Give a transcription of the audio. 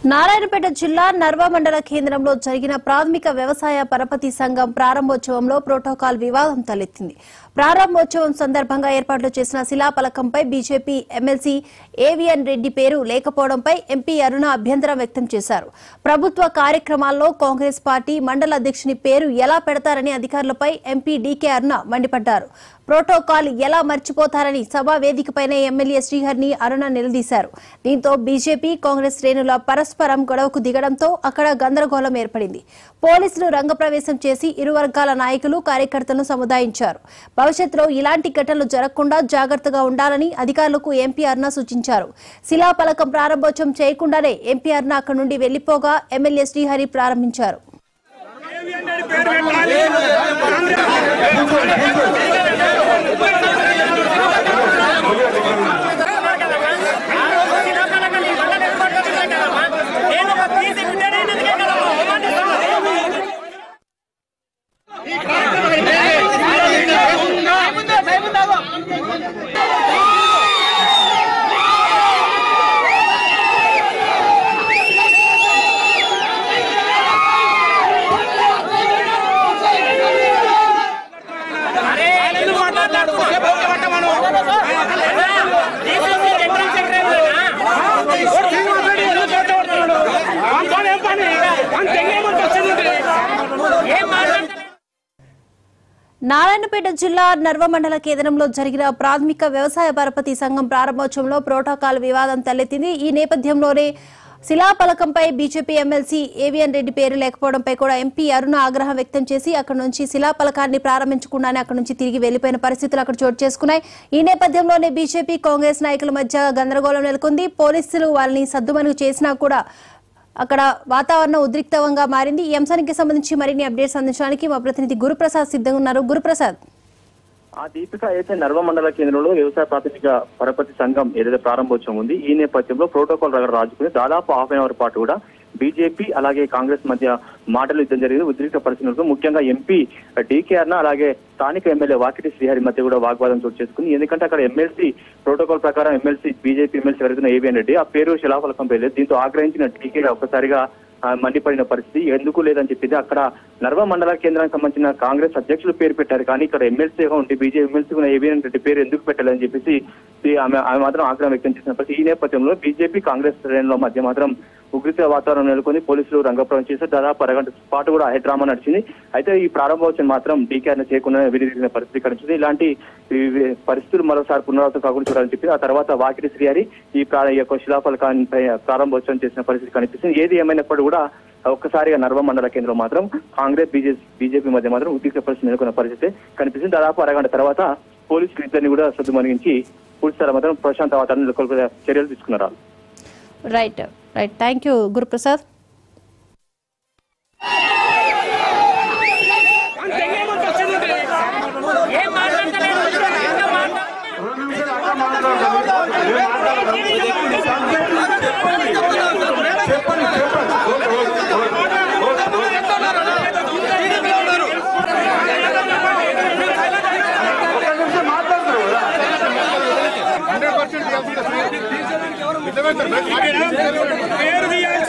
నారాయణపేట జిల్లా నర్వ మండల కేంద్రంలో జరిగిన ప్రాథమిక వ్యవసాయ పరపతి సంఘం ప్రారంభోత్సవంలో ప్రోటోకాల్ వివాదం తలెత్తింది. ప్రారంభోత్సవం సందర్భంగా ఏర్పాట్లు చేసిన శిలాఫలకంపై బీజేపీ ఎమ్మెల్సీ ఏవిఎన్ రెడ్డి పేరు లేకపోవడంపై ఎంపీ అరుణ అభ్యంతరం వ్యక్తం చేశారు. ప్రభుత్వ కార్యక్రమాల్లో కాంగ్రెస్ పార్టీ మండల అధ్యక్షుని పేరు ఎలా పెడతారని అధికారులపై ఎంపీ డీకే అరుణ మండిపడ్డారు. ప్రోటోకాల్ ఎలా మర్చిపోతారని సభా వేదికపైనే ఎమ్మెల్యే శ్రీహరిని అరుణ నిలదీశారు. దీంతో బీజేపీ కాంగ్రెస్ శ్రేణుల పరస్పరం గొడవకు దిగడంతో అక్కడ గందరగోళం ఏర్పడింది. పోలీసులు రంగప్రవేశం చేసి ఇరు వర్గాల నాయకులు కార్యకర్తలను సముదాయించారు. భవిష్యత్తులో ఇలాంటి ఘటనలు జరగకుండా జాగ్రత్తగా ఉండాలని అధికారులకు ఎంపీ అరుణ సూచించారు. శిలాఫలకం ప్రారంభోత్సవం చేయకుండానే ఎంపీ అరుణ అక్కడి నుండి వెళ్లిపోగా ఎమ్మెల్యే శ్రీహరి ప్రారంభించారు. నారాయణపేట జిల్లా నర్వ మండల కేంద్రంలో జరిగిన ప్రాథమిక వ్యవసాయ పరపతి సంఘం ప్రారంభోత్సవంలో ప్రోటోకాల్ వివాదం తలెత్తింది. ఈ నేపథ్యంలోనే శిలాఫలకంపై బీజేపీ ఎమ్మెల్సీ ఏవిఎన్ రెడ్డి పేరు లేకపోవడంపై కూడా ఎంపీ అరుణ ఆగ్రహం వ్యక్తం చేసి అక్కడి నుంచి శిలాఫలకాన్ని ప్రారంభించకుండానే అక్కడి నుంచి తిరిగి వెళ్లిపోయిన పరిస్థితులు అక్కడ చోటు చేసుకున్నాయి. ఈ నేపథ్యంలోనే బీజేపీ కాంగ్రెస్ నాయకుల మధ్య గందరగోళం నెలకొంది. పోలీసులు వాళ్ళని సద్దుమణుగు చేసినా కూడా అక్కడ వాతావరణం ఉద్రిక్తంగా మారింది. ఈ అంశానికి సంబంధించి మరిన్ని అప్డేట్స్ అందించడానికి మా ప్రతినిధి గురుప్రసాద్ సిద్ధంగా ఉన్నారు. గురుప్రసాద్, ఆ దీపిక అయితే నర్వ మండల కేంద్రంలో వ్యవసాయ ప్రాథమిక పరపతి సంఘం ఏదైతే ప్రారంభోత్సవం ఉంది, ఈ నేపథ్యంలో ప్రోటోకాల్ రాజుకుని దాదాపు హాఫ్ అన్ అవర్ పాటు కూడా బీజేపీ అలాగే కాంగ్రెస్ మధ్య మాటలు యుద్ధం జరిగింది. ఉద్రిక్త పరిస్థితులకు ముఖ్యంగా ఎంపీ డీకే అరుణ అలాగే స్థానిక ఎమ్మెల్యే వాకిటి శ్రీహరి మధ్య కూడా వాగ్వాదం చోటు చేసుకుంది. ఎందుకంటే అక్కడ ఎమ్మెల్సీ ప్రోటోకాల్ ప్రకారం బీజేపీ ఎమ్మెల్సీ ఎవరైతే ఏవిఎన్ రెడ్డి ఆ పేరు శిలాఫలకం పేరు. దీంతో ఆగ్రహించిన డీకే ఒక్కసారిగా మండిపడిన పరిస్థితి ఎందుకు లేదని చెప్పింది. అక్కడ నర్వ మండల కేంద్రానికి సంబంధించిన కాంగ్రెస్ అధ్యక్షులు పేరు పెట్టారు, కానీ ఇక్కడ ఎమ్మెల్సీగా ఉండి బీజేపీ ఎమ్మెల్సీ ఏవిఎన్ రెడ్డి పేరు ఎందుకు పెట్టాలని చెప్పేసి ఆమె మాత్రం ఆగ్రహం వ్యక్తం చేసిన పరిస్థితి. ఈ నేపథ్యంలో బీజేపీ కాంగ్రెస్ శ్రేణుల మధ్య మాత్రం ఉగ్రత వాతావరణం నెలకొని పోలీసులు రంగప్రవేశం చేశారు. దాదాపు అరగంట పాటు కూడా హైడ్రామా నడిచింది. అయితే ఈ ప్రారంభోత్సవం మాత్రం డీకేఆర్ని చేయకుండా విడిదిరిగిన పరిస్థితి కనిపించింది. ఇలాంటి పరిస్థితులు మరోసారి పునరావృతం కాకుండా చూడాలని చెప్పి ఆ తర్వాత వాకిటి శ్రీహరి ఈ యొక్క శిలాఫలకాన్ని ప్రారంభోత్సవం చేసిన పరిస్థితి కనిపిస్తుంది. ఏది ఏమైనప్పుడు కూడా ఒక్కసారిగా నర్వ మండల కేంద్రం మాత్రం కాంగ్రెస్ బీజేపీ మధ్య మాత్రం ఉద్రిక్త పరిస్థితి నెలకొన్న పరిస్థితి కనిపిస్తుంది. దాదాపు అరగంట తర్వాత పోలీసులు ఇద్దరిని కూడా సద్దుమణిగించి పూర్తిస్థాయి మాత్రం ప్రశాంత వాతావరణం నెలకొల్పే చర్యలు తీసుకున్నారు. Right, thank you Guruprasad. పేరు